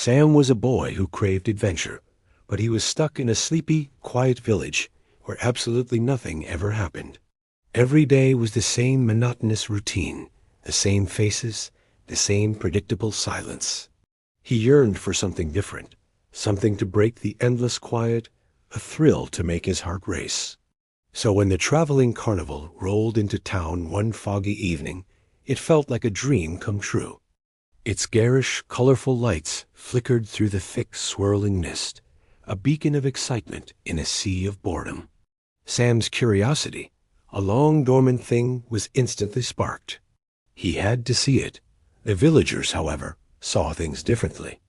Sam was a boy who craved adventure, but he was stuck in a sleepy, quiet village where absolutely nothing ever happened. Every day was the same monotonous routine, the same faces, the same predictable silence. He yearned for something different, something to break the endless quiet, a thrill to make his heart race. So when the traveling carnival rolled into town one foggy evening, it felt like a dream come true. Its garish, colorful lights flickered through the thick, swirling mist, a beacon of excitement in a sea of boredom. Sam's curiosity, a long-dormant thing, was instantly sparked. He had to see it. The villagers, however, saw things differently.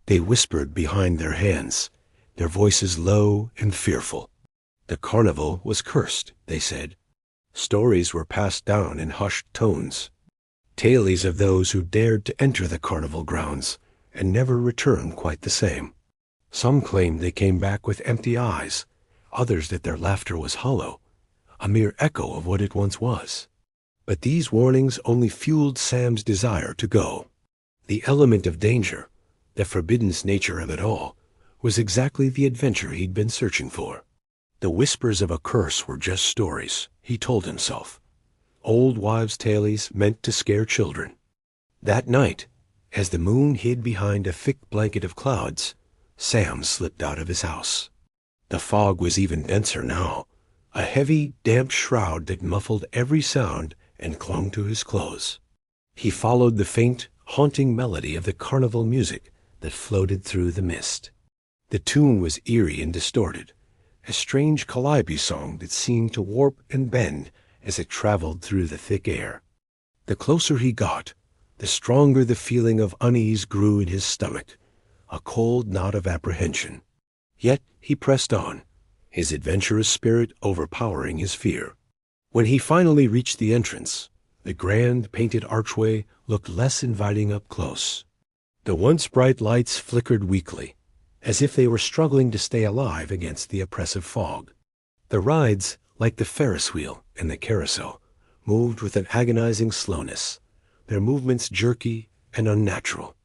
They whispered behind their hands, their voices low and fearful. The carnival was cursed, they said. Stories were passed down in hushed tones. Tales of those who dared to enter the carnival grounds and never return quite the same. Some claimed they came back with empty eyes, others that their laughter was hollow, a mere echo of what it once was. But these warnings only fueled Sam's desire to go. The element of danger, the forbidden nature of it all, was exactly the adventure he'd been searching for. The whispers of a curse were just stories, he told himself. Old wives' tales meant to scare children. That night, as the moon hid behind a thick blanket of clouds, Sam slipped out of his house. The fog was even denser now, a heavy, damp shroud that muffled every sound and clung to his clothes. He followed the faint, haunting melody of the carnival music that floated through the mist. The tune was eerie and distorted, a strange calliope song that seemed to warp and bend as it traveled through the thick air. The closer he got, the stronger the feeling of unease grew in his stomach, a cold knot of apprehension. Yet he pressed on, his adventurous spirit overpowering his fear. When he finally reached the entrance, the grand painted archway looked less inviting up close. The once bright lights flickered weakly, as if they were struggling to stay alive against the oppressive fog. The rides, like the Ferris wheel and the carousel, moved with an agonizing slowness, their movements jerky and unnatural.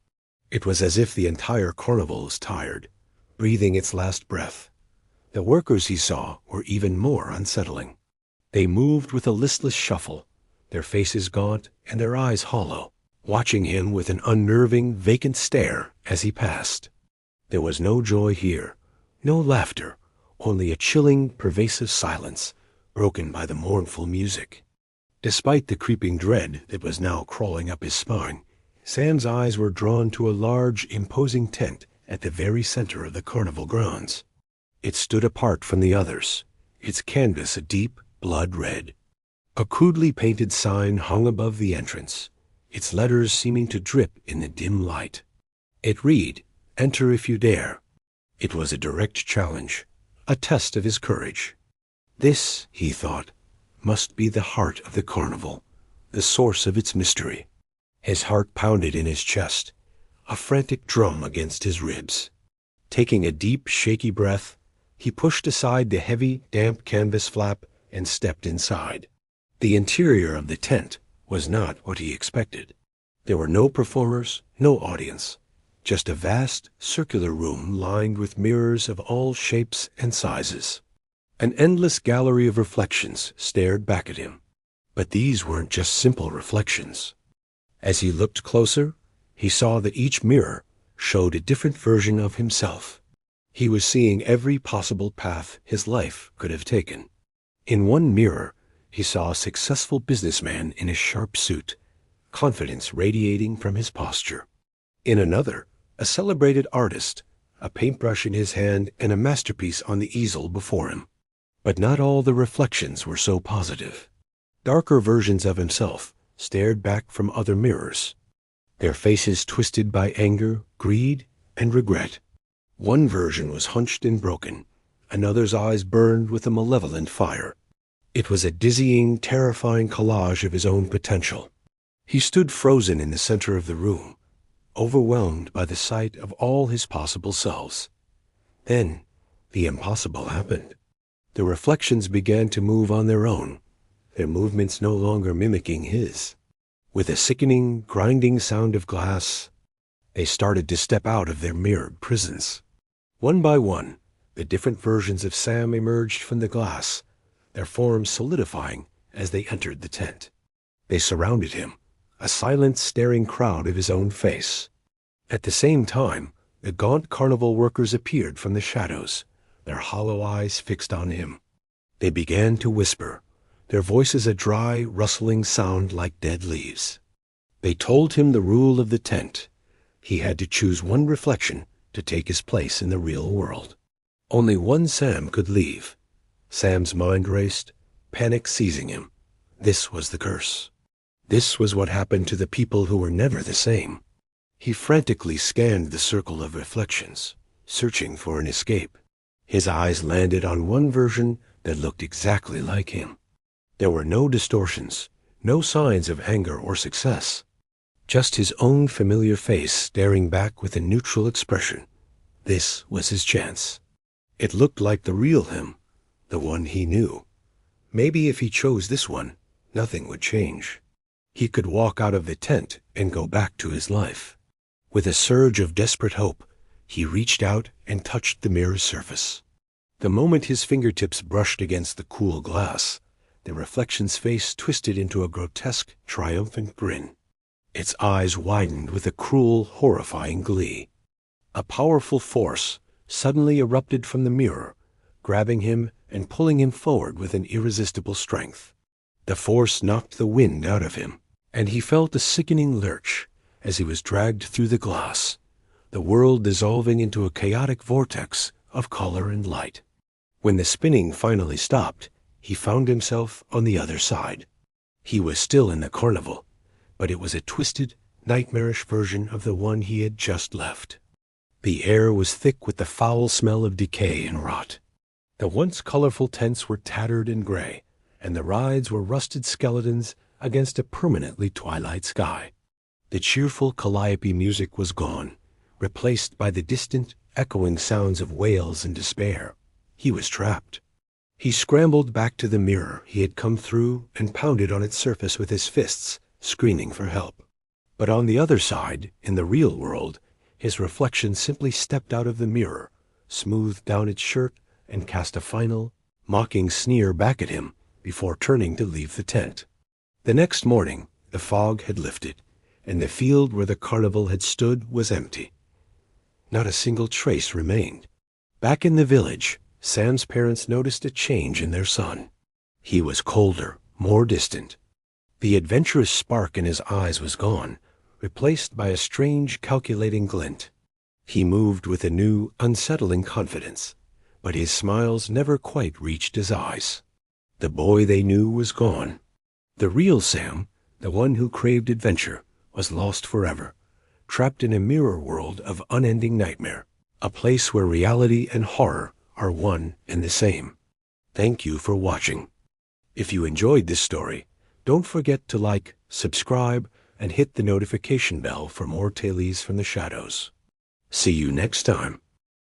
It was as if the entire carnival was tired, breathing its last breath. The workers he saw were even more unsettling. They moved with a listless shuffle, their faces gaunt and their eyes hollow, watching him with an unnerving, vacant stare as he passed. There was no joy here, no laughter, only a chilling, pervasive silence, broken by the mournful music. Despite the creeping dread that was now crawling up his spine, Sam's eyes were drawn to a large, imposing tent at the very center of the carnival grounds. It stood apart from the others, its canvas a deep blood red. A crudely painted sign hung above the entrance, its letters seeming to drip in the dim light. It read, "Enter if you dare." It was a direct challenge, a test of his courage. This, he thought, must be the heart of the carnival, the source of its mystery. His heart pounded in his chest, a frantic drum against his ribs. Taking a deep, shaky breath, he pushed aside the heavy, damp canvas flap and stepped inside. The interior of the tent was not what he expected. There were no performers, no audience, just a vast, circular room lined with mirrors of all shapes and sizes. An endless gallery of reflections stared back at him. But these weren't just simple reflections. As he looked closer, he saw that each mirror showed a different version of himself. He was seeing every possible path his life could have taken. In one mirror, he saw a successful businessman in a sharp suit, confidence radiating from his posture. In another, a celebrated artist, a paintbrush in his hand and a masterpiece on the easel before him. But not all the reflections were so positive. Darker versions of himself stared back from other mirrors, their faces twisted by anger, greed, and regret. One version was hunched and broken, another's eyes burned with a malevolent fire. It was a dizzying, terrifying collage of his own potential. He stood frozen in the center of the room, overwhelmed by the sight of all his possible selves. Then, the impossible happened. The reflections began to move on their own, their movements no longer mimicking his. With a sickening, grinding sound of glass, They started to step out of their mirrored prisons. One by one, the different versions of Sam emerged from the glass, their forms solidifying as they entered the tent. They surrounded him, a silent, staring crowd of his own face. At the same time, the gaunt carnival workers appeared from the shadows, their hollow eyes fixed on him. They began to whisper, their voices a dry, rustling sound like dead leaves. They told him the rule of the tent. He had to choose one reflection to take his place in the real world. Only one Sam could leave. Sam's mind raced, panic seizing him. This was the curse. This was what happened to the people who were never the same. He frantically scanned the circle of reflections, searching for an escape. His eyes landed on one version that looked exactly like him. There were no distortions, no signs of anger or success. Just his own familiar face staring back with a neutral expression. This was his chance. It looked like the real him, the one he knew. Maybe if he chose this one, nothing would change. He could walk out of the tent and go back to his life. With a surge of desperate hope, he reached out and touched the mirror's surface. The moment his fingertips brushed against the cool glass, the reflection's face twisted into a grotesque, triumphant grin. Its eyes widened with a cruel, horrifying glee. A powerful force suddenly erupted from the mirror, grabbing him and pulling him forward with an irresistible strength. The force knocked the wind out of him, and he felt a sickening lurch as he was dragged through the glass, the world dissolving into a chaotic vortex of color and light. When the spinning finally stopped, he found himself on the other side. He was still in the carnival, but it was a twisted, nightmarish version of the one he had just left. The air was thick with the foul smell of decay and rot. The once colorful tents were tattered and gray, and the rides were rusted skeletons against a permanently twilight sky. The cheerful calliope music was gone, replaced by the distant, echoing sounds of wails and despair. He was trapped. He scrambled back to the mirror he had come through and pounded on its surface with his fists, screaming for help. But on the other side, in the real world, his reflection simply stepped out of the mirror, smoothed down its shirt, and cast a final, mocking sneer back at him before turning to leave the tent. The next morning, the fog had lifted, and the field where the carnival had stood was empty. Not a single trace remained. Back in the village, Sam's parents noticed a change in their son. He was colder, more distant. The adventurous spark in his eyes was gone, replaced by a strange, calculating glint. He moved with a new, unsettling confidence, but his smiles never quite reached his eyes. The boy they knew was gone. The real Sam, the one who craved adventure, was lost forever, trapped in a mirror world of unending nightmare, a place where reality and horror are one and the same. Thank you for watching. If you enjoyed this story, don't forget to like, subscribe, and hit the notification bell for more tales from the shadows. See you next time.